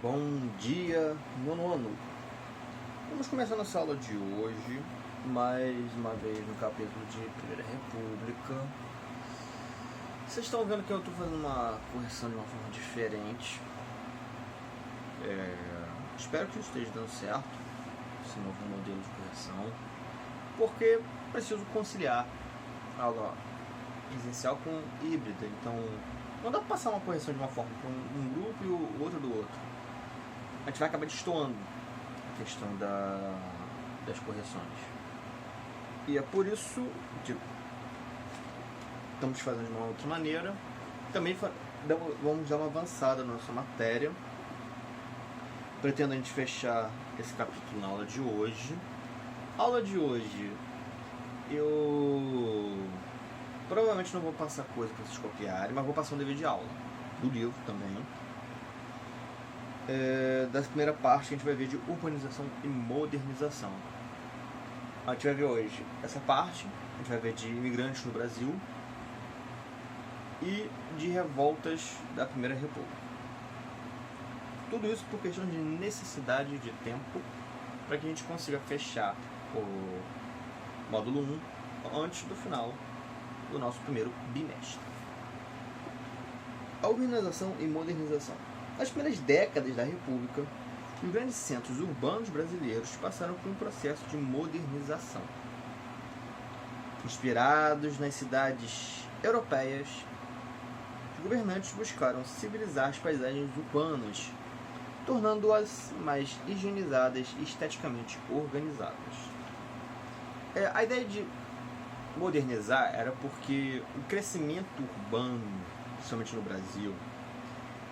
Bom dia, nono ano. Vamos começar nossa aula de hoje, mais uma vez no capítulo de Primeira República. Vocês estão vendo que eu estou fazendo uma correção de uma forma diferente. Espero que esteja dando certo, esse novo modelo de correção, porque preciso conciliar a aula presencial com híbrida. Então, não dá para passar uma correção de uma forma com um grupo e o outro do outro. A gente vai acabar destoando a questão das correções. E é por isso que estamos fazendo de uma outra maneira. Também vamos dar uma avançada na nossa matéria. Pretendo a gente fechar esse capítulo na aula de hoje. A aula de hoje eu provavelmente não vou passar coisa para vocês copiarem, mas vou passar um dever de aula do livro também. Da primeira parte a gente vai ver de urbanização e modernização. A gente vai ver hoje essa parte, a gente vai ver de imigrantes no Brasil e de revoltas da Primeira República. Tudo isso por questão de necessidade de tempo, para que a gente consiga fechar o módulo 1 antes do final do nosso primeiro bimestre. A urbanização e modernização. Nas primeiras décadas da República, os grandes centros urbanos brasileiros passaram por um processo de modernização. Inspirados nas cidades europeias, os governantes buscaram civilizar as paisagens urbanas, tornando-as mais higienizadas e esteticamente organizadas. A ideia de modernizar era porque o crescimento urbano, principalmente no Brasil,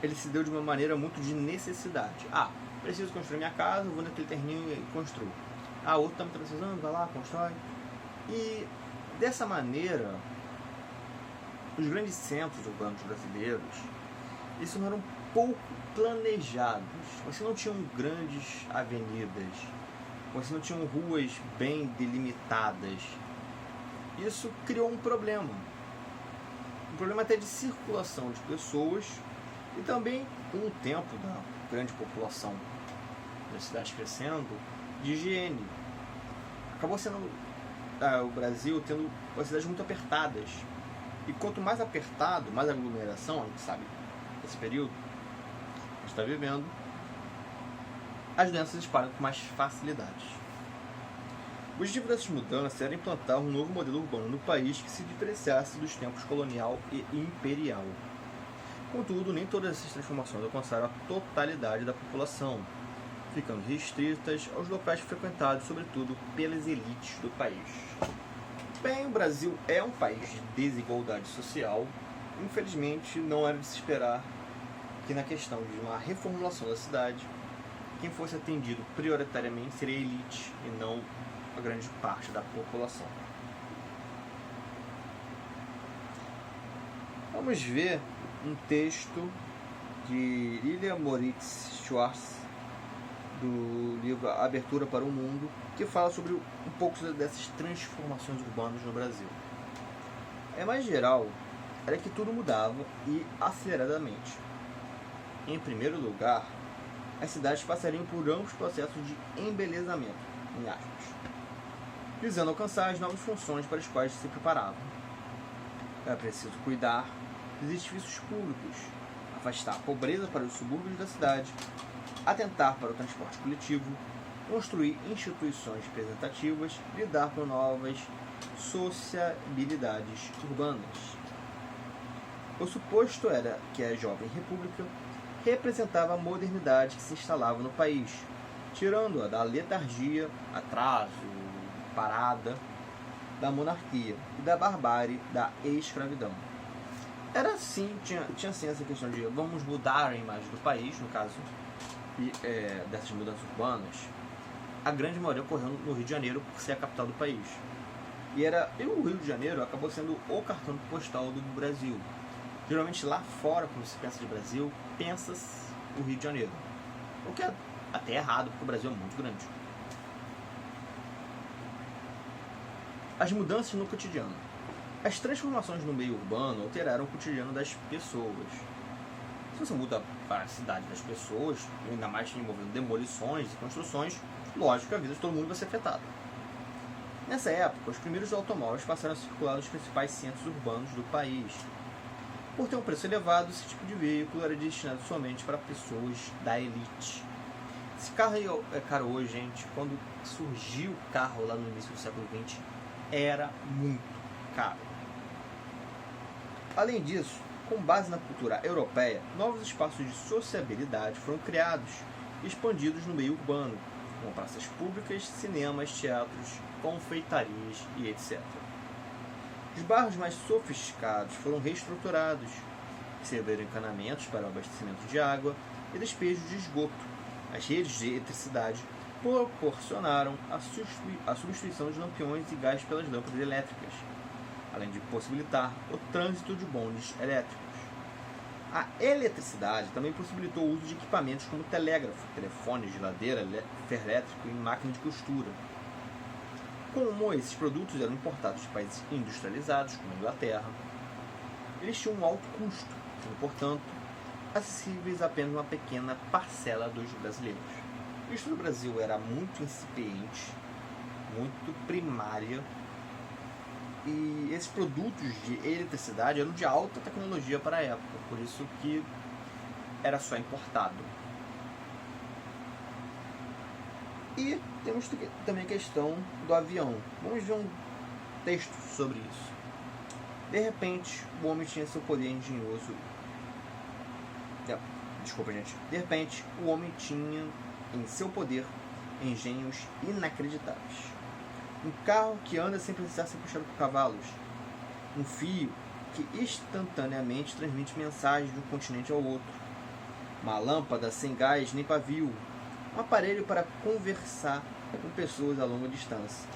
ele se deu de uma maneira muito de necessidade. Preciso construir minha casa, vou naquele terreninho e construo. Outro está me precisando, vai lá, constrói. E dessa maneira, os grandes centros urbanos brasileiros, eles não eram pouco planejados. Você não tinha grandes avenidas, você não tinha ruas bem delimitadas. Isso criou um problema até de circulação de pessoas e também, com o tempo da grande população das cidades crescendo, de higiene. Acabou sendo o Brasil tendo as cidades muito apertadas. E quanto mais apertado, mais aglomeração, a gente sabe, nesse período que a gente está vivendo, as doenças espalham com mais facilidade. O objetivo dessas mudanças era implantar um novo modelo urbano no país que se diferenciasse dos tempos colonial e imperial. Contudo, nem todas essas transformações alcançaram a totalidade da população, ficando restritas aos locais frequentados, sobretudo, pelas elites do país. Bem, o Brasil é um país de desigualdade social. Infelizmente, não era de se esperar que na questão de uma reformulação da cidade, quem fosse atendido prioritariamente seria a elite e não a grande parte da população. Vamos ver um texto de Lilia Moritz Schwartz, do livro Abertura para o Mundo, que fala sobre um pouco dessas transformações urbanas no Brasil. Mais geral, era que tudo mudava e aceleradamente. Em primeiro lugar, as cidades passariam por amplos processos de embelezamento, em aspas, visando alcançar as novas funções para as quais se preparavam. Era preciso cuidar dos edifícios públicos, afastar a pobreza para os subúrbios da cidade, atentar para o transporte coletivo, construir instituições representativas, lidar com novas sociabilidades urbanas. O suposto era que a jovem república representava a modernidade que se instalava no país, tirando-a da letargia, atraso, parada da monarquia e da barbárie da escravidão. Era assim, tinha assim essa questão de vamos mudar a imagem do país, no caso, e dessas mudanças urbanas. A grande maioria ocorreu no Rio de Janeiro, por ser a capital do país. E o Rio de Janeiro acabou sendo o cartão postal do Brasil. Geralmente lá fora, quando se pensa de Brasil, pensa-se o Rio de Janeiro. O que é até errado, porque o Brasil é muito grande. As mudanças no cotidiano. As transformações no meio urbano alteraram o cotidiano das pessoas. Se você muda para a cidade das pessoas, ainda mais envolvendo demolições e construções, lógico que a vida de todo mundo vai ser afetada. Nessa época, os primeiros automóveis passaram a circular nos principais centros urbanos do país. Por ter um preço elevado, esse tipo de veículo era destinado somente para pessoas da elite. Esse carro é caro hoje, gente. Quando surgiu o carro lá no início do século XX, era muito caro. Além disso, com base na cultura europeia, novos espaços de sociabilidade foram criados e expandidos no meio urbano, como praças públicas, cinemas, teatros, confeitarias e etc. Os bairros mais sofisticados foram reestruturados, receberam encanamentos para o abastecimento de água e despejo de esgoto. As redes de eletricidade proporcionaram a substituição de lampiões e gás pelas lâmpadas elétricas, além de possibilitar o trânsito de bondes elétricos. A eletricidade também possibilitou o uso de equipamentos como telégrafo, telefone, geladeira, ferro elétrico e máquina de costura. Como esses produtos eram importados de países industrializados, como a Inglaterra, eles tinham um alto custo, sendo, portanto, acessíveis a apenas uma pequena parcela dos brasileiros. Isso no Brasil era muito incipiente, muito primária, e esses produtos de eletricidade eram de alta tecnologia para a época, por isso que era só importado. E temos também a questão do avião. Vamos ver um texto sobre isso. De repente, o homem tinha seu poder engenhoso. Desculpa, gente. De repente, o homem tinha em seu poder engenhos inacreditáveis. Um carro que anda sem precisar ser puxado por cavalos. Um fio que instantaneamente transmite mensagens de um continente ao outro. Uma lâmpada sem gás nem pavio. Um aparelho para conversar com pessoas a longa distância.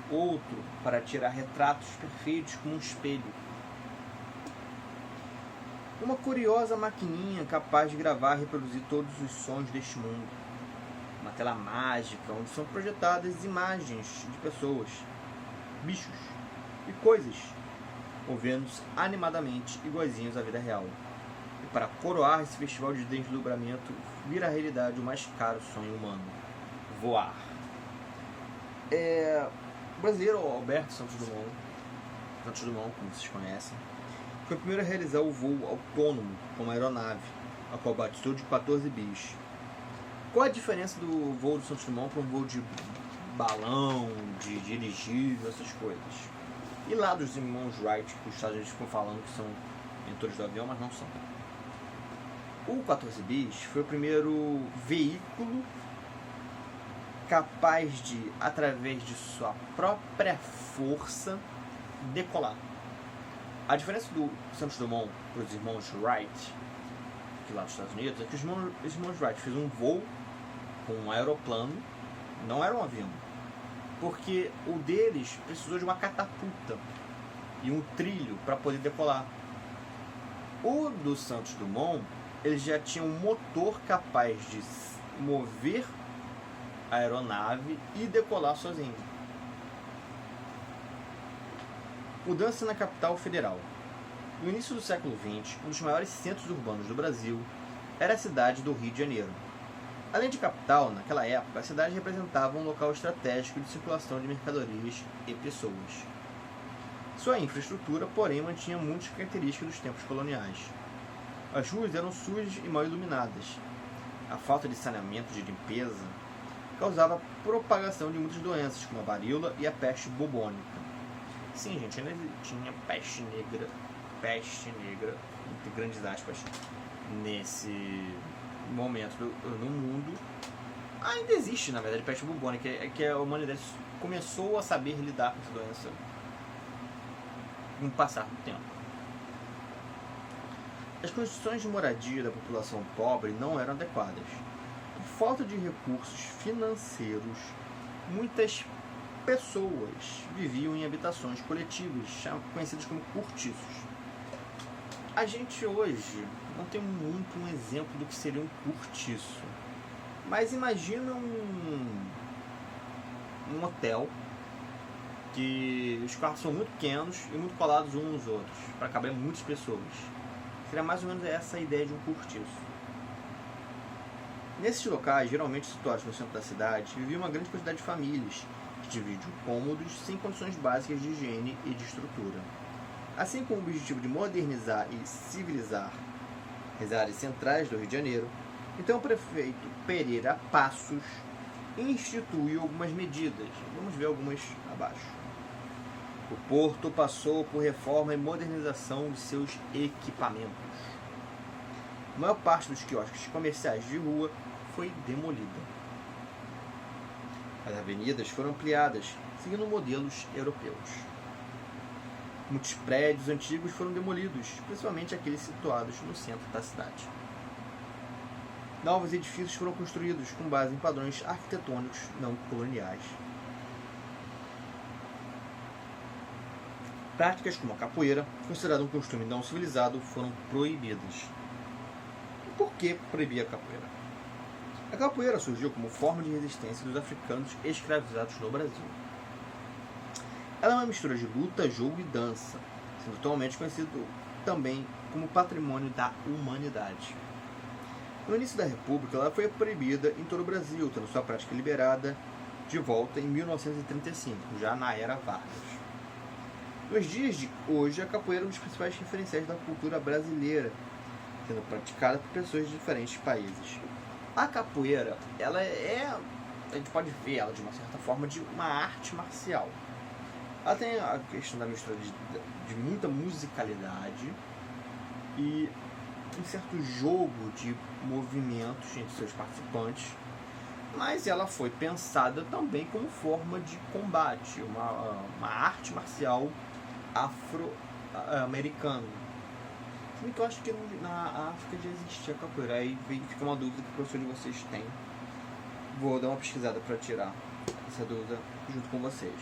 Outro para tirar retratos perfeitos como um espelho. Uma curiosa maquininha capaz de gravar e reproduzir todos os sons deste mundo. Uma tela mágica onde são projetadas imagens de pessoas, bichos e coisas, movendo-se animadamente iguaizinhos à vida real. E para coroar esse festival de desdobramento, vira a realidade o mais caro sonho humano: voar. O brasileiro Alberto Santos Dumont, como vocês conhecem, foi o primeiro a realizar o voo autônomo com uma aeronave, a qual batizou de 14 bis. Qual a diferença do voo do Santos Dumont para um voo de balão, de dirigível, essas coisas? E lá dos irmãos Wright, que os Estados Unidos ficam falando que são inventores do avião, mas não são. O 14 bis foi o primeiro veículo capaz de, através de sua própria força, decolar. A diferença do Santos Dumont para os irmãos Wright, que lá dos Estados Unidos, é que os irmãos Wright fizeram um voo com um aeroplano, não era um avião, porque o deles precisou de uma catapulta e um trilho para poder decolar. O do Santos Dumont, eles já tinham um motor capaz de mover a aeronave e decolar sozinho. Mudança na capital federal. No início do século XX, um dos maiores centros urbanos do Brasil era a cidade do Rio de Janeiro. Além de capital, naquela época, a cidade representava um local estratégico de circulação de mercadorias e pessoas. Sua infraestrutura, porém, mantinha muitas características dos tempos coloniais. As ruas eram sujas e mal iluminadas. A falta de saneamento e de limpeza causava propagação de muitas doenças, como a varíola e a peste bubônica. Sim, gente, ainda tinha peste negra, entre grandes aspas, nesse momento no mundo. Ainda existe, na verdade, peste bubônica, que a humanidade começou a saber lidar com essa doença com o passar do tempo. As condições de moradia da população pobre não eram adequadas. Por falta de recursos financeiros, muitas pessoas viviam em habitações coletivas, conhecidas como cortiços. A gente hoje não tem muito um exemplo do que seria um cortiço, mas imagina um hotel que os quartos são muito pequenos e muito colados uns nos outros, para caber muitas pessoas. Seria mais ou menos essa a ideia de um cortiço. Nesses locais, geralmente situados no centro da cidade, vivia uma grande quantidade de famílias, que dividiam cômodos sem condições básicas de higiene e de estrutura. Assim, com o objetivo de modernizar e civilizar as áreas centrais do Rio de Janeiro, então o prefeito Pereira Passos instituiu algumas medidas. Vamos ver algumas abaixo. O porto passou por reforma e modernização de seus equipamentos. A maior parte dos quiosques comerciais de rua foi demolida. As avenidas foram ampliadas, seguindo modelos europeus. Muitos prédios antigos foram demolidos, principalmente aqueles situados no centro da cidade. Novos edifícios foram construídos com base em padrões arquitetônicos não coloniais. Práticas como a capoeira, considerada um costume não civilizado, foram proibidas. E por que proibir a capoeira? A capoeira surgiu como forma de resistência dos africanos escravizados no Brasil. Ela é uma mistura de luta, jogo e dança, sendo atualmente conhecido também como patrimônio da humanidade. No início da República, ela foi proibida em todo o Brasil, tendo sua prática liberada de volta em 1935, já na era Vargas. Nos dias de hoje, a capoeira é um dos principais referenciais da cultura brasileira, sendo praticada por pessoas de diferentes países. A capoeira, a gente pode ver ela de uma certa forma de uma arte marcial. Ela tem a questão da mistura de muita musicalidade e um certo jogo de movimentos entre seus participantes, mas ela foi pensada também como forma de combate, uma arte marcial afro-americana. Que eu acho que na África já existia capoeira, aí fica uma dúvida que o professor de vocês tem. Vou dar uma pesquisada para tirar essa dúvida junto com vocês.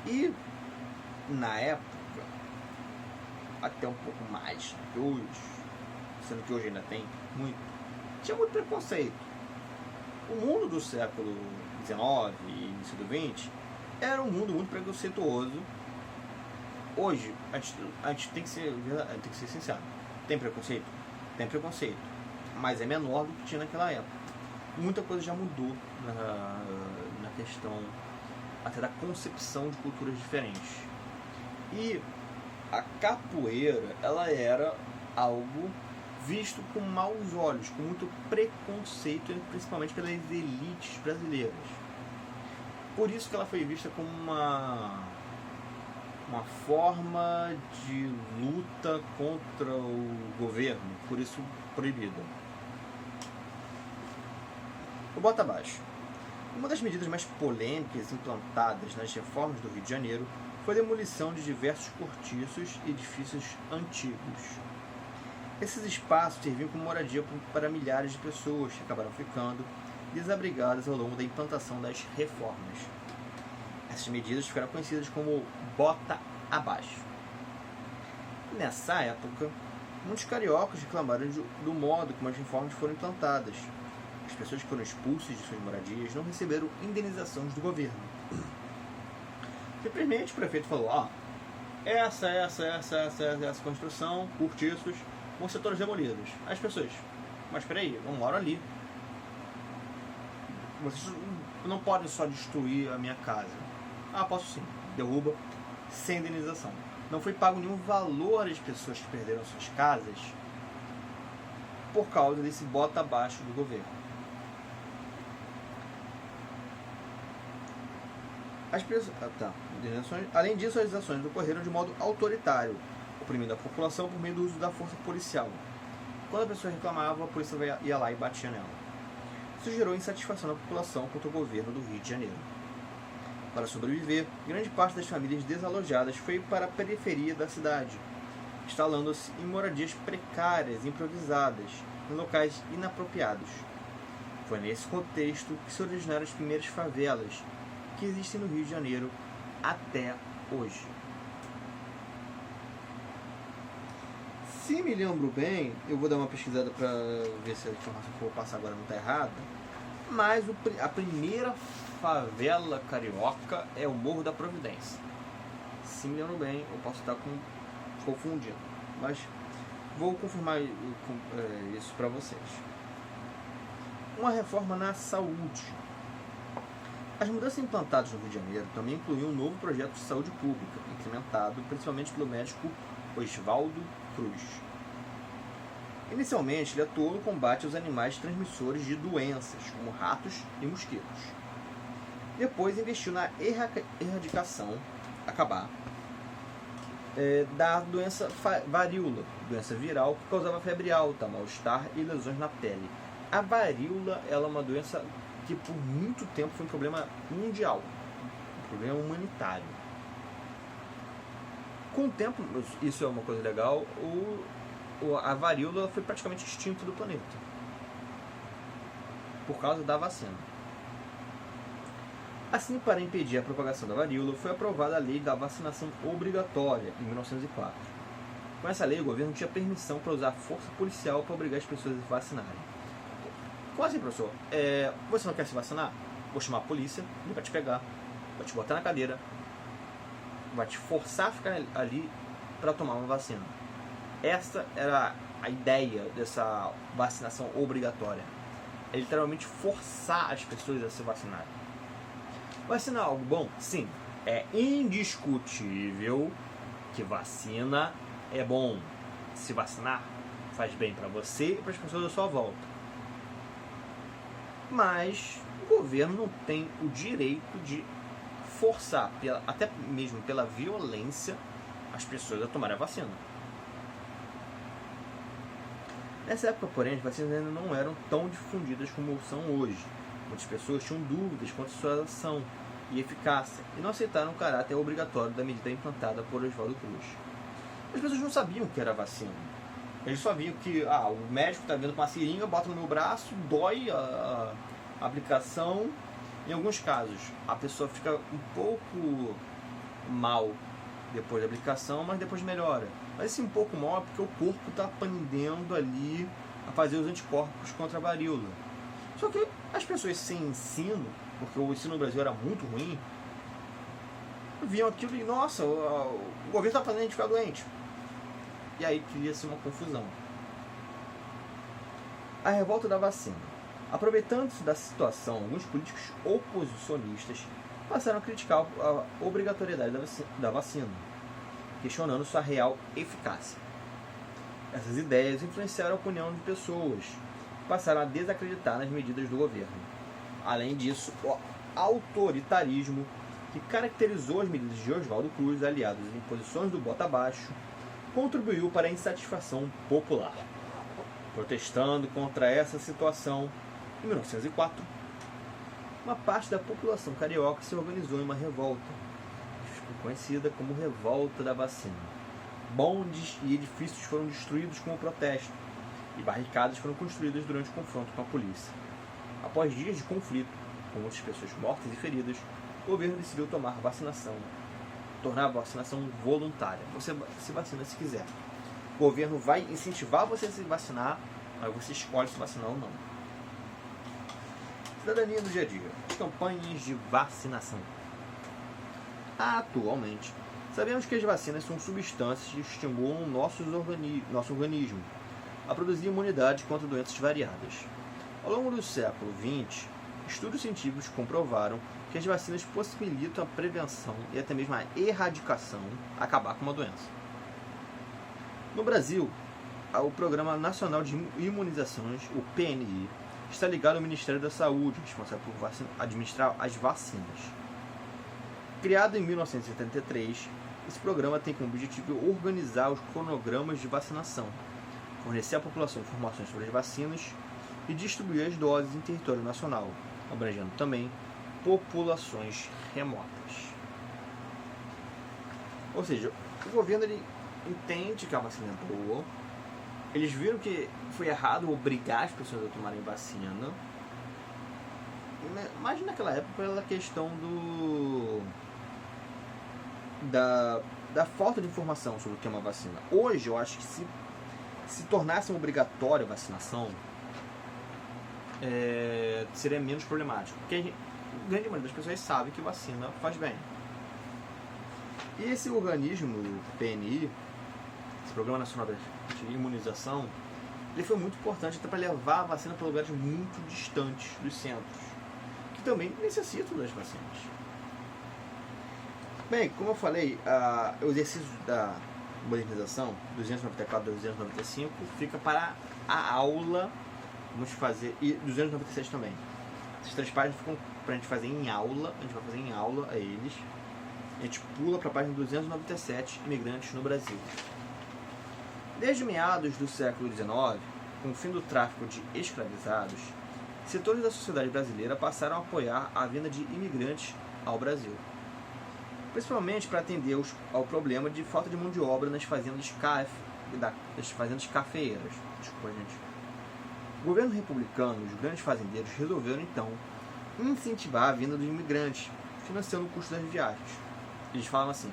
E na época, até um pouco mais que hoje, sendo que hoje ainda tem muito, tinha muito preconceito. O mundo do século XIX e início do XX era um mundo muito preconceituoso. Hoje, a gente tem que ser sincero. Tem preconceito? Tem preconceito. Mas é menor do que tinha naquela época. Muita coisa já mudou na questão até da concepção de culturas diferentes. E a capoeira, ela era algo visto com maus olhos, com muito preconceito, principalmente pelas elites brasileiras. Por isso que ela foi vista como uma forma de luta contra o governo, por isso proibida. O bota abaixo. Uma das medidas mais polêmicas implantadas nas reformas do Rio de Janeiro foi a demolição de diversos cortiços e edifícios antigos. Esses espaços serviam como moradia para milhares de pessoas que acabaram ficando desabrigadas ao longo da implantação das reformas. Essas medidas ficaram conhecidas como bota abaixo. Nessa época, muitos cariocas reclamaram do modo como as reformas foram implantadas. As pessoas que foram expulsas de suas moradias não receberam indenizações do governo. Simplesmente o prefeito falou: essa construção, cortiços, vão ser todos demolidos. As pessoas: mas peraí, eu moro ali. Vocês não podem só destruir a minha casa. Posso sim. Derruba, sem indenização. Não foi pago nenhum valor às pessoas que perderam suas casas por causa desse bota abaixo do governo. Além disso, as ações ocorreram de modo autoritário, oprimindo a população por meio do uso da força policial. Quando a pessoa reclamava, a polícia ia lá e batia nela. Isso gerou insatisfação na população contra o governo do Rio de Janeiro. Para sobreviver, grande parte das famílias desalojadas foi para a periferia da cidade, instalando-se em moradias precárias, improvisadas, em locais inapropriados. Foi nesse contexto que se originaram as primeiras favelas, que existem no Rio de Janeiro até hoje. Se me lembro bem, eu vou dar uma pesquisada para ver se a informação que eu vou passar agora não está errada, mas a primeira favela carioca é o Morro da Providência. Se me lembro bem, eu posso estar confundindo, mas Vou confirmar isso para vocês. Uma reforma na saúde. As mudanças implantadas no Rio de Janeiro também incluíam um novo projeto de saúde pública, implementado principalmente pelo médico Oswaldo Cruz. Inicialmente, ele atuou no combate aos animais transmissores de doenças, como ratos e mosquitos. Depois investiu na erradicação, da doença varíola, doença viral que causava febre alta, mal-estar e lesões na pele. A varíola é uma doença que por muito tempo foi um problema mundial, um problema humanitário. Com o tempo, isso é uma coisa legal, a varíola foi praticamente extinta do planeta por causa da vacina. Assim, para impedir a propagação da varíola, foi aprovada a lei da vacinação obrigatória em 1904. Com essa lei, o governo tinha permissão para usar força policial para obrigar as pessoas a se vacinarem. Como assim, professor? Você não quer se vacinar? Vou chamar a polícia, ele vai te pegar, vai te botar na cadeira, vai te forçar a ficar ali para tomar uma vacina. Essa era a ideia dessa vacinação obrigatória. É literalmente forçar as pessoas a se vacinarem. Vacina é algo bom? Sim. É indiscutível que vacina é bom. Se vacinar faz bem para você e para as pessoas à sua volta. Mas o governo não tem o direito de forçar, até mesmo pela violência, as pessoas a tomarem a vacina. Nessa época, porém, as vacinas ainda não eram tão difundidas como são hoje. Muitas pessoas tinham dúvidas quanto à sua ação e eficácia e não aceitaram o caráter obrigatório da medida implantada por Oswaldo Cruz. As pessoas não sabiam o que era vacina. Eles só viam que o médico está vendo com uma seringa, bota no meu braço, dói a aplicação. Em alguns casos, a pessoa fica um pouco mal depois da aplicação, mas depois melhora. Mas esse um pouco mal é porque o corpo está aprendendo ali a fazer os anticorpos contra a varíola. Só que as pessoas sem ensino, porque o ensino no Brasil era muito ruim, viam aquilo e, nossa, o governo está fazendo a gente ficar doente. E aí cria-se uma confusão. A revolta da vacina. Aproveitando-se da situação, alguns políticos oposicionistas passaram a criticar a obrigatoriedade da vacina, questionando sua real eficácia. Essas ideias influenciaram a opinião de pessoas que passaram a desacreditar nas medidas do governo. Além disso, o autoritarismo que caracterizou as medidas de Oswaldo Cruz, aliados às imposições do bota abaixo, contribuiu para a insatisfação popular. Protestando contra essa situação, em 1904, uma parte da população carioca se organizou em uma revolta, que ficou conhecida como Revolta da Vacina. Bondes e edifícios foram destruídos como protesto, e barricadas foram construídas durante o confronto com a polícia. Após dias de conflito, com muitas pessoas mortas e feridas, o governo decidiu tornar a vacinação voluntária. Você se vacina se quiser. O governo vai incentivar você a se vacinar, mas você escolhe se vacinar ou não. Cidadania do dia a dia. Campanhas de vacinação. Atualmente, sabemos que as vacinas são substâncias que estimulam nosso organismo a produzir imunidade contra doenças variadas. Ao longo do século XX, estudos científicos comprovaram que as vacinas possibilitam a prevenção e até mesmo a erradicação, acabar com uma doença. No Brasil, o Programa Nacional de Imunizações, o PNI, está ligado ao Ministério da Saúde, responsável por administrar as vacinas. Criado em 1973, esse programa tem como objetivo organizar os cronogramas de vacinação, fornecer à população informações sobre as vacinas e distribuir as doses em território nacional, abrangendo também populações remotas. Ou seja, o governo ele entende que a vacina é boa, eles viram que foi errado obrigar as pessoas a tomarem vacina, mas naquela época pela questão da falta de informação sobre o que é uma vacina. Hoje eu acho que se tornasse uma obrigatória a vacinação, seria menos problemático, porque a grande maioria das pessoas sabe que vacina faz bem. E esse organismo, o PNI, esse Programa Nacional de Imunização, ele foi muito importante até para levar a vacina para lugares muito distantes dos centros, que também necessitam das vacinas. Bem, como eu falei, o exercício da modernização, 294 a 295, fica para a aula. Vamos fazer, e 297 também. Essas 3 páginas ficam para a gente fazer em aula, a gente vai fazer em aula a eles. A gente pula para a página 297, imigrantes no Brasil. Desde meados do século XIX, com o fim do tráfico de escravizados, setores da sociedade brasileira passaram a apoiar a vinda de imigrantes ao Brasil, principalmente para atender ao problema de falta de mão de obra nas fazendas cafeeiras. Desculpa, gente. O governo republicano e os grandes fazendeiros resolveram, então, incentivar a vinda dos imigrantes, financiando o custo das viagens. Eles falam assim: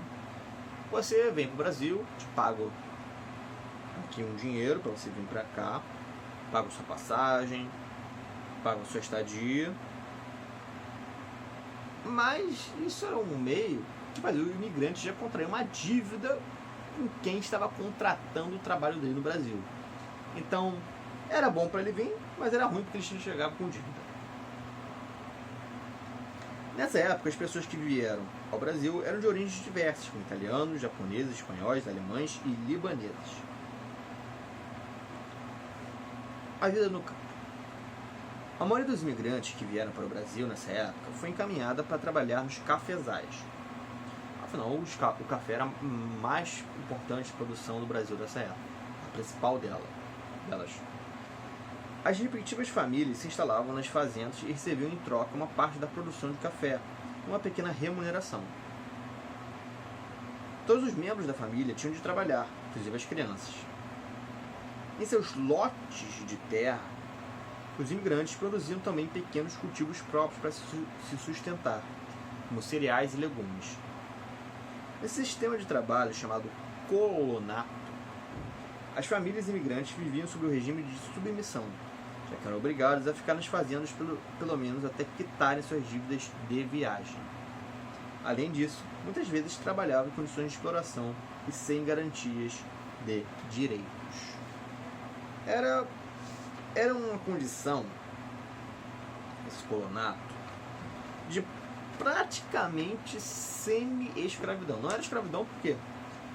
você vem para o Brasil, te pago aqui um dinheiro para você vir para cá, pago sua passagem, pago sua estadia. Mas isso era um meio de fazer o imigrante já contrair uma dívida com quem estava contratando o trabalho dele no Brasil. Então, era bom para ele vir, mas era ruim porque ele chegava com dívida. Nessa época, as pessoas que vieram ao Brasil eram de origens diversas, como italianos, japoneses, espanhóis, alemães e libaneses. A vida no campo. A maioria dos imigrantes que vieram para o Brasil nessa época foi encaminhada para trabalhar nos cafezais. Afinal, o café era a mais importante produção do Brasil dessa época, a principal delas. As respectivas famílias se instalavam nas fazendas e recebiam em troca uma parte da produção de café, uma pequena remuneração. Todos os membros da família tinham de trabalhar, inclusive as crianças. Em seus lotes de terra, os imigrantes produziam também pequenos cultivos próprios para se sustentar, como cereais e legumes. Nesse sistema de trabalho chamado colonato, as famílias imigrantes viviam sob o regime de submissão, já que eram obrigados a ficar nas fazendas pelo menos até quitarem suas dívidas de viagem. Além disso, muitas vezes trabalhavam em condições de exploração e sem garantias de direitos. Era uma condição, esse colonato, de praticamente semi-escravidão. Não era escravidão porque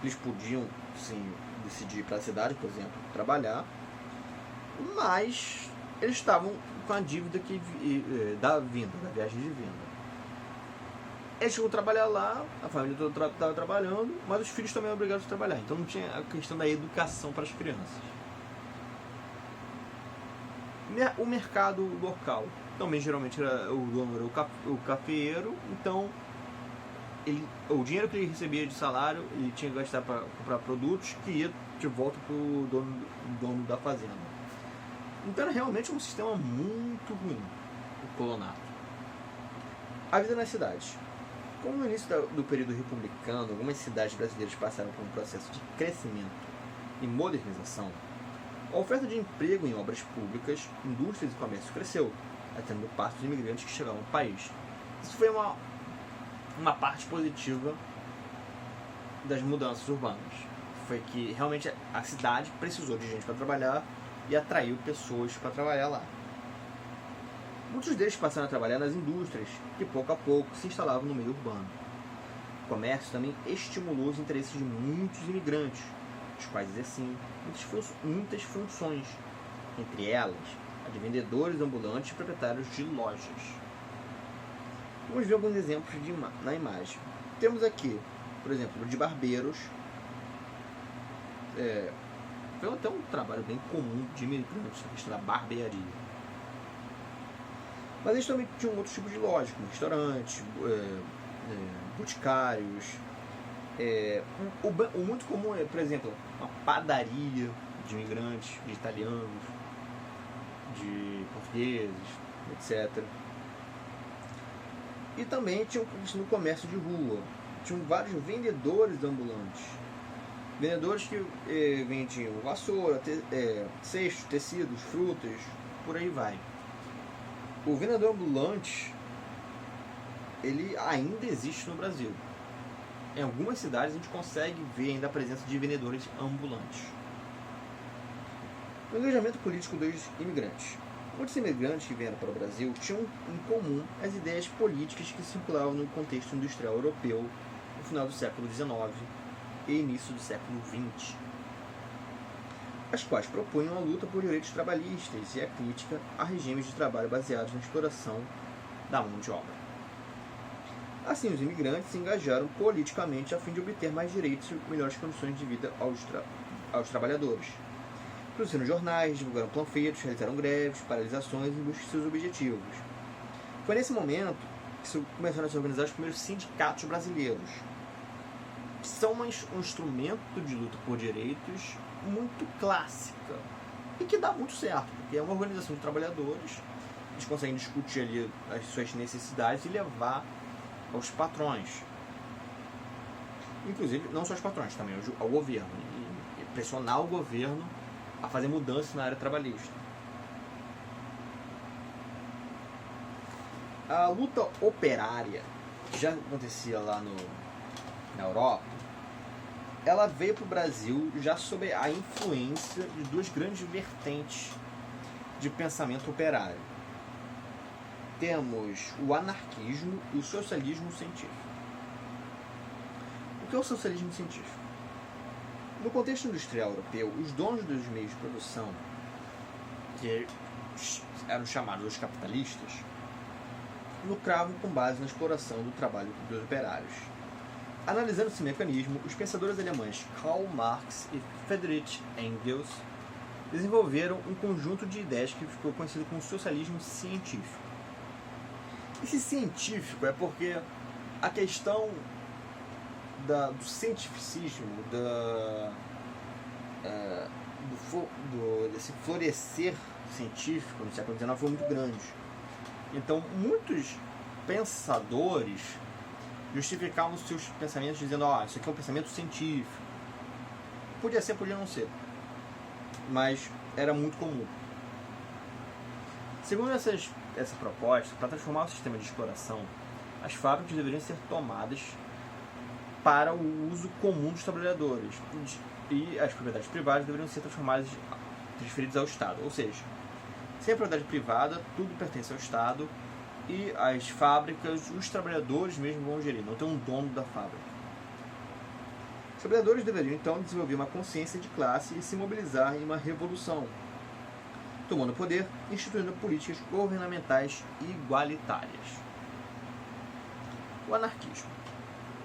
eles podiam, sim, decidir ir para a cidade, por exemplo, trabalhar, mas eles estavam com a dívida da viagem de vinda. Eles iam trabalhar lá, a família toda estava trabalhando, mas os filhos também eram obrigados a trabalhar. Então não tinha a questão da educação para as crianças. O mercado local também geralmente o dono era o cafeeiro, então o dinheiro que ele recebia de salário ele tinha que gastar para comprar produtos que ia de volta para o dono da fazenda. Então era realmente um sistema muito ruim, o colonato. A vida nas cidades. Como no início do período republicano, algumas cidades brasileiras passaram por um processo de crescimento e modernização, a oferta de emprego em obras públicas, indústrias e comércio cresceu, atendendo parte dos imigrantes que chegavam ao país. Isso foi uma parte positiva das mudanças urbanas. Foi que realmente a cidade precisou de gente para trabalhar e atraiu pessoas para trabalhar lá. Muitos deles passaram a trabalhar nas indústrias, que pouco a pouco se instalavam no meio urbano. O comércio também estimulou os interesses de muitos imigrantes, os quais exerciam muitas funções, entre elas a de vendedores ambulantes e proprietários de lojas. Vamos ver alguns exemplos na imagem. Temos aqui, por exemplo, de barbeiros. Foi até um trabalho bem comum de imigrantes, a questão da barbearia. Mas eles também tinham outros tipos de lojas, como restaurantes, boticários. O muito comum é, por exemplo, uma padaria de imigrantes, de italianos, de portugueses, etc. E também tinha no comércio de rua. Tinham vários vendedores ambulantes. Vendedores que vendiam vassoura, cestos, tecidos, frutas, por aí vai. O vendedor ambulante, ele ainda existe no Brasil. em algumas cidades a gente consegue ver ainda a presença de vendedores ambulantes. O engajamento político dos imigrantes. Muitos imigrantes que vieram para o Brasil tinham em comum as ideias políticas que circulavam no contexto industrial europeu no final do século XIX e início do século XX, as quais propunham a luta por direitos trabalhistas e a crítica a regimes de trabalho baseados na exploração da mão de obra. Assim, os imigrantes se engajaram politicamente a fim de obter mais direitos e melhores condições de vida aos trabalhadores. Produziram jornais, divulgaram panfletos, realizaram greves, paralisações em busca de seus objetivos. Foi nesse momento que começaram a se organizar os primeiros sindicatos brasileiros, que são um instrumento de luta por direitos muito clássica e que dá muito certo, porque é uma organização de trabalhadores, eles conseguem discutir ali as suas necessidades e levar aos patrões, inclusive não só aos patrões, também ao governo, e pressionar o governo a fazer mudanças na área trabalhista. A luta operária, que já acontecia lá na Europa, ela veio para o Brasil já sob a influência de duas grandes vertentes de pensamento operário. Temos o anarquismo e o socialismo científico. O que é o socialismo científico? No contexto industrial europeu, os donos dos meios de produção, que eram chamados os capitalistas, lucravam com base na exploração do trabalho dos operários. Analisando esse mecanismo, os pensadores alemães Karl Marx e Friedrich Engels desenvolveram um conjunto de ideias que ficou conhecido como socialismo científico. Esse científico é porque a questão do cientificismo, desse florescer científico no século XIX foi muito grande. Então, muitos pensadores justificavam seus pensamentos dizendo: isso aqui é um pensamento científico. Podia ser, podia não ser, mas era muito comum. Segundo essa proposta, para transformar o sistema de exploração, as fábricas deveriam ser tomadas para o uso comum dos trabalhadores e as propriedades privadas deveriam ser transferidas ao Estado. Ou seja, sem a propriedade privada, tudo pertence ao Estado e as fábricas, os trabalhadores mesmo vão gerir, não tem um dono da fábrica. Os trabalhadores deveriam então desenvolver uma consciência de classe e se mobilizar em uma revolução, tomando o poder, instituindo políticas governamentais igualitárias. O anarquismo.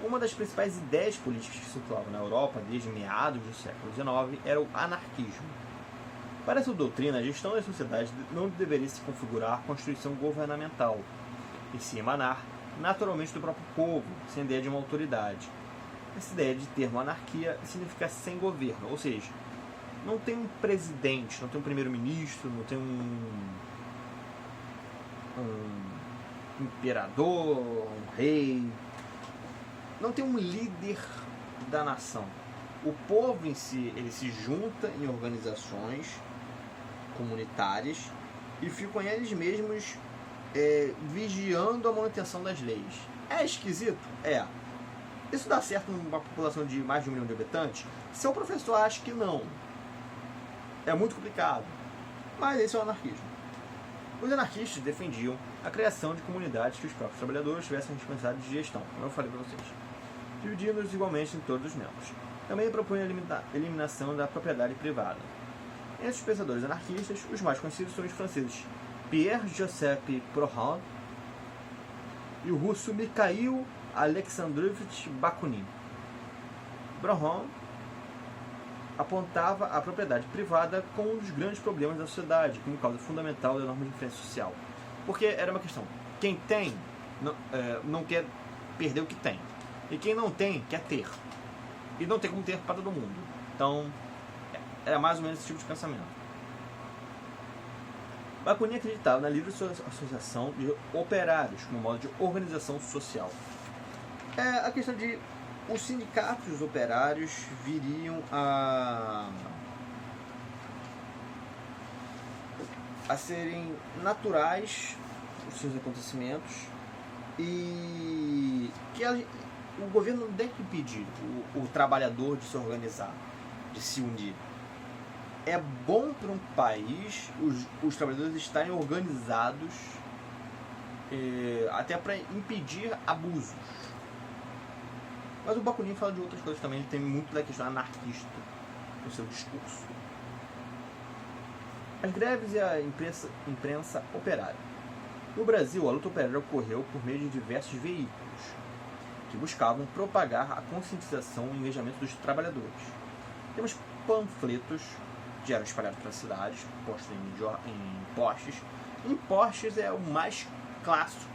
Uma das principais ideias políticas que circulavam na Europa desde meados do século XIX era o anarquismo. Para essa doutrina, a gestão das sociedades não deveria se configurar a constituição governamental, e se emanar naturalmente do próprio povo, sem ideia de uma autoridade. Essa ideia de termo anarquia significa sem governo, ou seja, não tem um presidente, não tem um primeiro-ministro, não tem um imperador, um rei, não tem um líder da nação. O povo em si, ele se junta em organizações comunitárias e ficam eles mesmos vigiando a manutenção das leis. É esquisito? É. Isso dá certo numa população de mais de 1 milhão de habitantes? Seu professor acha que não. É muito complicado. Mas esse é o anarquismo. Os anarquistas defendiam a criação de comunidades que os próprios trabalhadores tivessem responsabilidade de gestão, como eu falei para vocês, dividindo-os igualmente em todos os membros. Também propunha a eliminação da propriedade privada. Entre os pensadores anarquistas, os mais conhecidos são os franceses Pierre-Joseph Proudhon e o russo Mikhail Alexandrovich Bakunin. Proudhon apontava a propriedade privada como um dos grandes problemas da sociedade, como causa fundamental da enorme diferença social. Porque era uma questão, quem tem não quer perder o que tem, e quem não tem quer ter, e não tem como ter para todo mundo. Então, era mais ou menos esse tipo de pensamento. Bakunin acreditava na livre associação de operários como modo de organização social. A questão de os sindicatos operários viriam a serem naturais os seus acontecimentos e que o governo não tem que impedir o trabalhador de se organizar, de se unir. É bom para um país os trabalhadores estarem organizados, até para impedir abusos. Mas o Bakunin fala de outras coisas também, ele tem muito da questão anarquista no seu discurso. As greves e a imprensa operária. No Brasil, a luta operária ocorreu por meio de diversos veículos que buscavam propagar a conscientização e engajamento dos trabalhadores. Temos panfletos que eram espalhados pelas cidades, postos em postes. Em postes é o mais clássico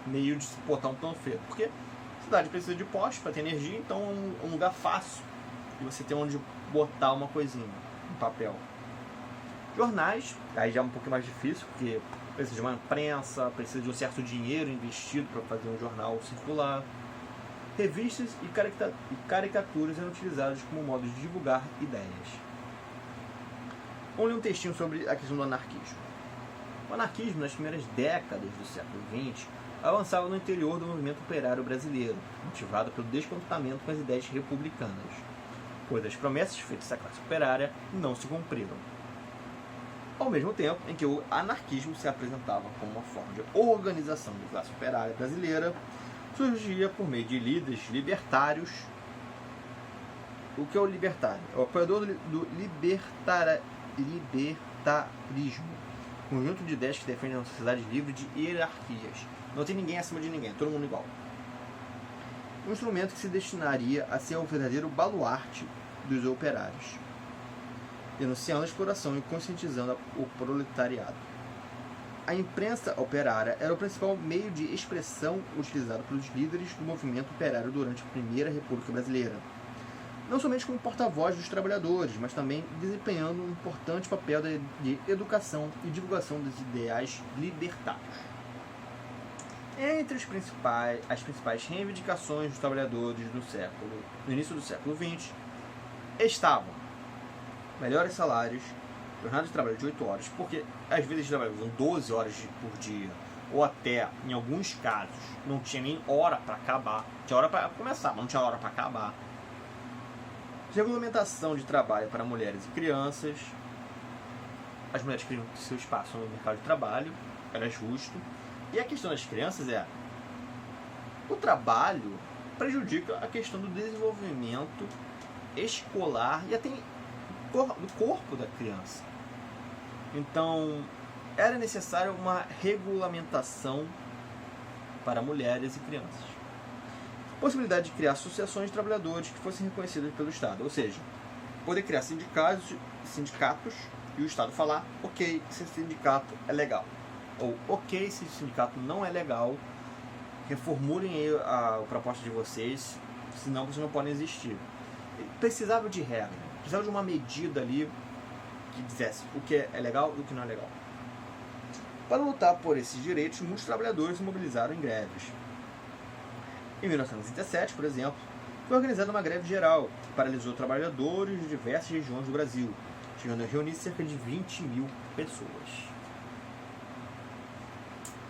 meio de se botar um panfleto, porque a cidade precisa de postes para ter energia, então é um lugar fácil de você ter onde botar uma coisinha, um papel. Jornais, aí já é um pouco mais difícil, porque precisa de uma imprensa, precisa de um certo dinheiro investido para fazer um jornal circular. Revistas e caricaturas eram utilizadas como modo de divulgar ideias. Vamos ler um textinho sobre a questão do anarquismo. O anarquismo, nas primeiras décadas do século XX, avançava no interior do movimento operário brasileiro, motivado pelo descontentamento com as ideias republicanas, pois as promessas feitas à classe operária não se cumpriram. Ao mesmo tempo em que o anarquismo se apresentava como uma forma de organização da classe operária brasileira, surgia por meio de líderes libertários. O que é o libertário? É o apoiador do libertarismo, conjunto de ideias que defendem uma sociedade livre de hierarquias. Não tem ninguém acima de ninguém, todo mundo igual. Um instrumento que se destinaria a ser o verdadeiro baluarte dos operários, denunciando a exploração e conscientizando o proletariado. A imprensa operária era o principal meio de expressão utilizado pelos líderes do movimento operário durante a Primeira República Brasileira, não somente como porta-voz dos trabalhadores, mas também desempenhando um importante papel de educação e divulgação dos ideais libertários. Entre as principais reivindicações dos trabalhadores no início do século XX estavam melhores salários, jornada de trabalho de 8 horas, porque às vezes eles trabalhavam 12 horas por dia, ou até, em alguns casos, não tinha nem hora para acabar. Tinha hora para começar, mas não tinha hora para acabar. Regulamentação de trabalho para mulheres e crianças. As mulheres queriam ter seu espaço no mercado de trabalho, era justo. E a questão das crianças é: o trabalho prejudica a questão do desenvolvimento escolar e até do corpo da criança. Então, era necessária uma regulamentação para mulheres e crianças. Possibilidade de criar associações de trabalhadores que fossem reconhecidas pelo Estado, ou seja, poder criar sindicatos e o Estado falar: ok, esse sindicato é legal, ou ok, esse sindicato não é legal, reformulem aí a proposta de vocês, senão vocês não podem existir. Precisava de regra, precisava de uma medida ali que dissesse o que é legal e o que não é legal. Para lutar por esses direitos, muitos trabalhadores se mobilizaram em greves. Em 1917, por exemplo, foi organizada uma greve geral que paralisou trabalhadores de diversas regiões do Brasil, chegando a reunir cerca de 20 mil pessoas.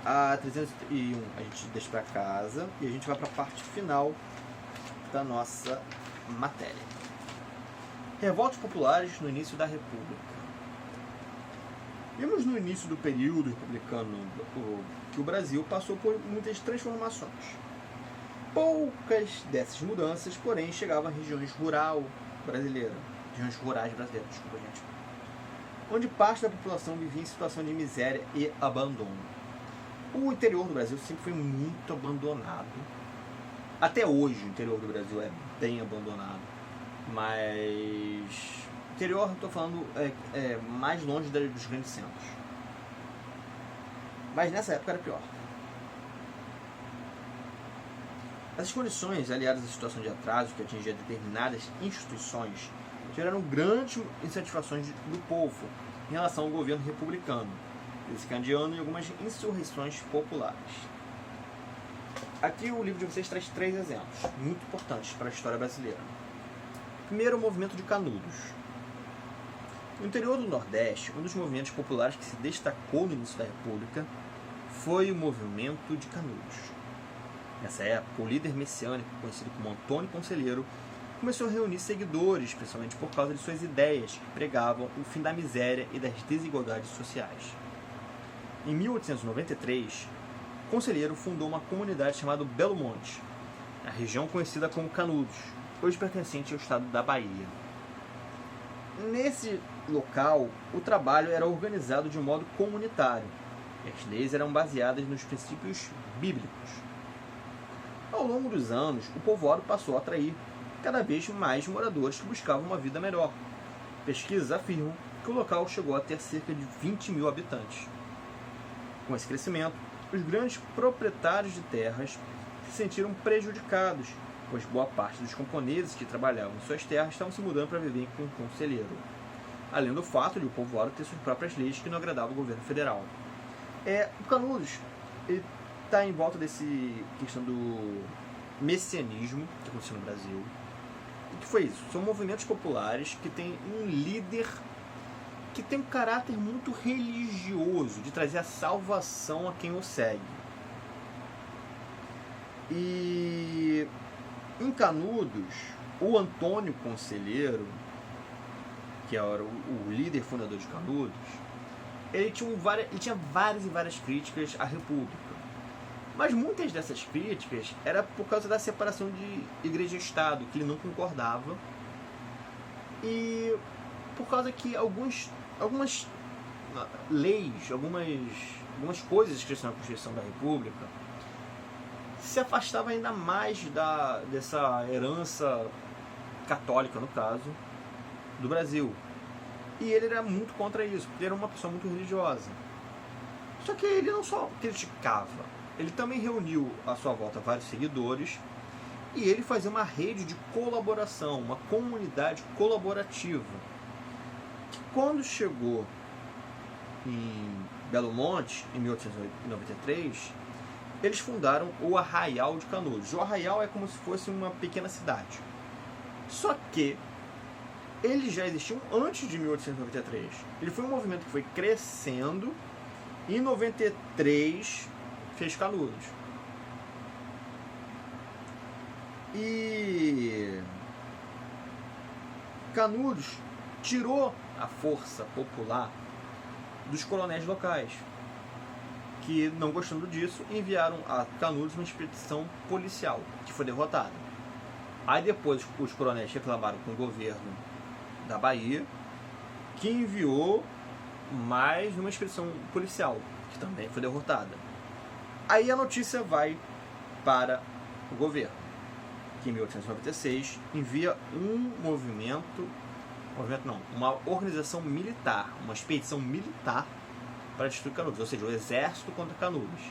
A 301 a gente deixa para casa e a gente vai para a parte final da nossa matéria. Revoltas populares no início da República. Vimos no início do período republicano que o Brasil passou por muitas transformações. Poucas dessas mudanças, porém, chegavam a regiões rurais brasileiras, desculpa, gente, onde parte da população vivia em situação de miséria e abandono. O interior do Brasil sempre foi muito abandonado. Até hoje o interior do Brasil é bem abandonado, mas o interior, eu estou falando, mais longe dos grandes centros. Mas nessa época era pior. Essas condições, aliadas à situação de atraso que atingia determinadas instituições, geraram grandes insatisfações do povo em relação ao governo republicano, desencadeando em algumas insurreições populares. Aqui o livro de vocês traz 3 exemplos muito importantes para a história brasileira. Primeiro, o movimento de Canudos. No interior do Nordeste, um dos movimentos populares que se destacou no início da República foi o movimento de Canudos. Nessa época, o líder messiânico, conhecido como Antônio Conselheiro, começou a reunir seguidores, principalmente por causa de suas ideias que pregavam o fim da miséria e das desigualdades sociais. Em 1893, Conselheiro fundou uma comunidade chamada Belo Monte, na região conhecida como Canudos, hoje pertencente ao estado da Bahia. Nesse local, o trabalho era organizado de modo comunitário, e as leis eram baseadas nos princípios bíblicos. Ao longo dos anos, o povoado passou a atrair cada vez mais moradores que buscavam uma vida melhor. Pesquisas afirmam que o local chegou a ter cerca de 20 mil habitantes. Com esse crescimento, os grandes proprietários de terras se sentiram prejudicados, pois boa parte dos camponeses que trabalhavam em suas terras estavam se mudando para viver com um conselheiro, além do fato de o povoado ter suas próprias leis que não agradavam o governo federal. O Canudos está em volta desse questão do messianismo que aconteceu no Brasil. O que foi isso? São movimentos populares que têm um líder que tem um caráter muito religioso, de trazer a salvação a quem o segue. E em Canudos, o Antônio Conselheiro, que era o líder fundador de Canudos, ele tinha várias e várias críticas à República. Mas muitas dessas críticas era por causa da separação de igreja e Estado, que ele não concordava. E por causa que algumas leis, algumas coisas escritas na Constituição da República se afastavam ainda mais dessa herança católica, no caso, do Brasil. E ele era muito contra isso, porque ele era uma pessoa muito religiosa. Só que ele não só criticava, ele também reuniu à sua volta vários seguidores e ele fazia uma rede de colaboração, uma comunidade colaborativa, que quando chegou em Belo Monte, em 1893, eles fundaram o Arraial de Canudos. O Arraial é como se fosse uma pequena cidade. Só que eles já existiam antes de 1893. Ele foi um movimento que foi crescendo e em 93 fez Canudos. E Canudos tirou a força popular dos coronéis locais, que, não gostando disso, enviaram a Canudos uma expedição policial, que foi derrotada. Aí depois os coronéis reclamaram com o governo da Bahia, que enviou mais uma expedição policial, que também foi derrotada. Aí a notícia vai para o governo, que em 1896 envia uma organização militar, uma expedição militar para destruir Canudos, ou seja, o exército contra Canudos,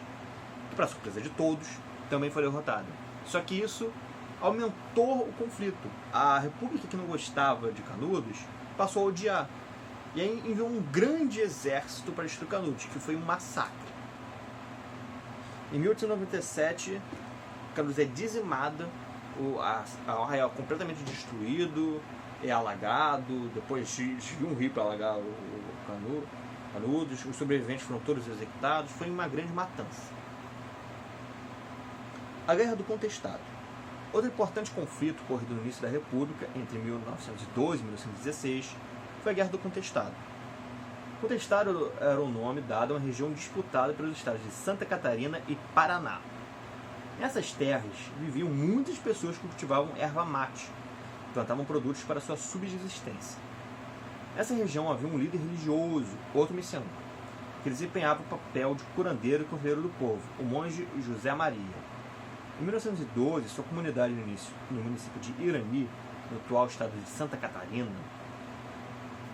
que, para surpresa de todos, também foi derrotado. Só que isso aumentou o conflito. A república que não gostava de Canudos passou a odiar, e aí enviou um grande exército para destruir Canudos, que foi um massacre. Em 1897, Canudos é dizimada, o arraial é completamente destruído, é alagado, depois desvia um rio para alagar o Canudos, os sobreviventes foram todos executados, foi uma grande matança. A Guerra do Contestado. Outro importante conflito ocorrido no início da República, entre 1912 e 1916, foi a Guerra do Contestado. Contestado era o nome dado a uma região disputada pelos estados de Santa Catarina e Paraná. Nessas terras viviam muitas pessoas que cultivavam erva mate, plantavam produtos para sua subsistência. Nessa região havia um líder religioso, outro messiânico, que desempenhava o papel de curandeiro e conselheiro do povo, o monge José Maria. Em 1912, sua comunidade no município de Irani, no atual estado de Santa Catarina,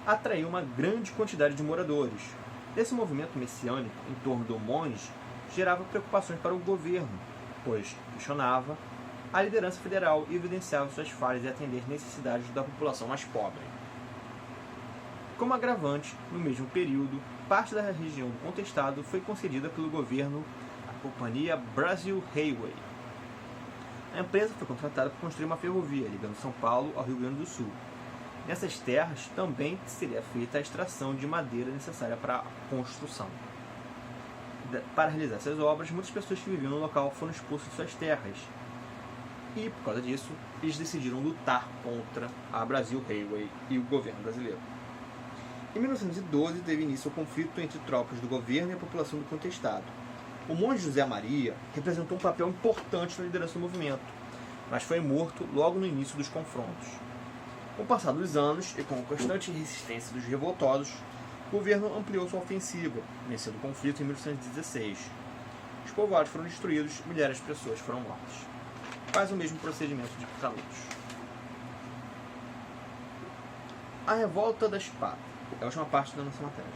atraiu uma grande quantidade de moradores. Esse movimento messiânico em torno do monge gerava preocupações para o governo, pois questionava a liderança federal e evidenciava suas falhas em atender necessidades da população mais pobre. Como agravante, no mesmo período, parte da região do contestado foi concedida pelo governo à companhia Brazil Railway. A empresa foi contratada para construir uma ferrovia ligando São Paulo ao Rio Grande do Sul. Nessas terras também seria feita a extração de madeira necessária para a construção. para realizar essas obras, muitas pessoas que viviam no local foram expulsas de suas terras. E, por causa disso, eles decidiram lutar contra a Brasil Railway e o governo brasileiro. Em 1912, teve início o conflito entre tropas do governo e a população do contestado. O monge José Maria representou um papel importante na liderança do movimento, mas foi morto logo no início dos confrontos. Com o passar dos anos e com a constante resistência dos revoltosos, o governo ampliou sua ofensiva, vencendo o conflito em 1916. Os povoados foram destruídos e milhares de pessoas foram mortas. Quase o mesmo procedimento de Canudos. A Revolta da Espada é a última parte da nossa matéria.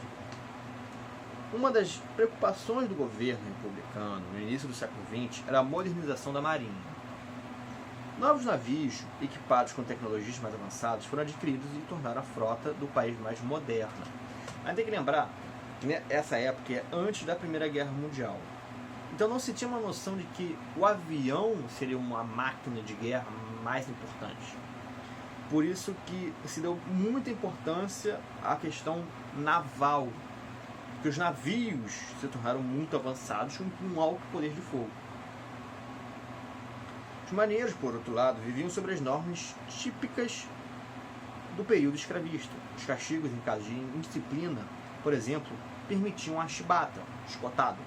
Uma das preocupações do governo republicano no início do século XX era a modernização da marinha. Novos navios, equipados com tecnologias mais avançadas, foram adquiridos e tornaram a frota do país mais moderna. Mas tem que lembrar que essa época é antes da Primeira Guerra Mundial. Então não se tinha uma noção de que o avião seria uma máquina de guerra mais importante. Por isso que se deu muita importância à questão naval, porque os navios se tornaram muito avançados com um alto poder de fogo. Os marinheiros, por outro lado, viviam sobre as normas típicas do período escravista. Os castigos em caso de indisciplina, por exemplo, permitiam a chibata, escotado.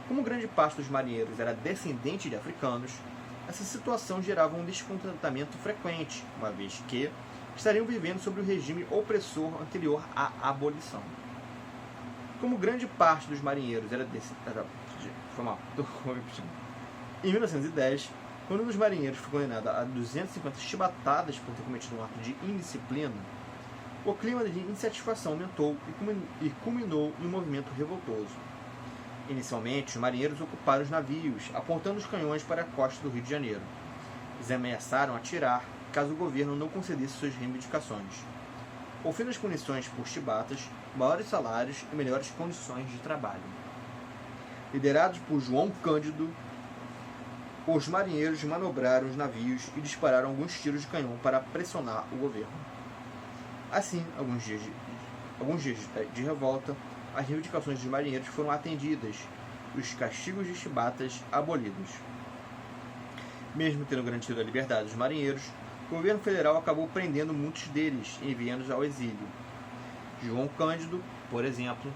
Como grande parte dos marinheiros era descendente de africanos, essa situação gerava um descontentamento frequente, uma vez que estariam vivendo sob o regime opressor anterior à abolição. Como grande parte dos marinheiros era em 1910, quando um dos marinheiros foi condenado a 250 chibatadas por ter cometido um ato de indisciplina, o clima de insatisfação aumentou e culminou em um movimento revoltoso. Inicialmente, os marinheiros ocuparam os navios, apontando os canhões para a costa do Rio de Janeiro. Eles ameaçaram atirar caso o governo não concedesse suas reivindicações. O fim das punições por chibatas, maiores salários e melhores condições de trabalho. Liderados por João Cândido, os marinheiros manobraram os navios e dispararam alguns tiros de canhão para pressionar o governo. Assim, alguns dias de revolta, as reivindicações dos marinheiros foram atendidas e os castigos de chibatas abolidos. Mesmo tendo garantido a liberdade dos marinheiros, o governo federal acabou prendendo muitos deles e enviando-os ao exílio. João Cândido, por exemplo,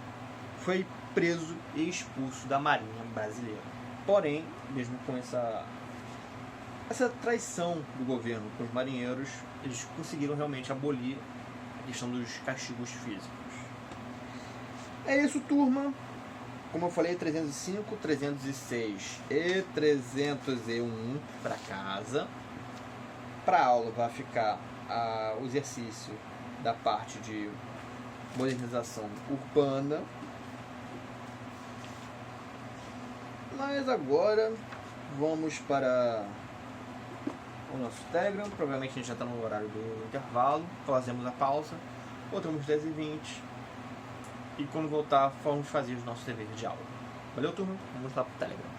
foi preso e expulso da Marinha Brasileira. Porém, mesmo com essa traição do governo com os marinheiros, eles conseguiram realmente abolir a questão dos castigos físicos. É isso, turma. Como eu falei, 305, 306 e 301 para casa. Para a aula vai ficar o exercício da parte de modernização urbana. Mas agora vamos para o nosso Telegram. Provavelmente a gente já está no horário do intervalo. Fazemos a pausa. Voltamos 10h20. E quando voltar, vamos fazer os nossos deveres de aula. Valeu, turma. Vamos lá para o Telegram.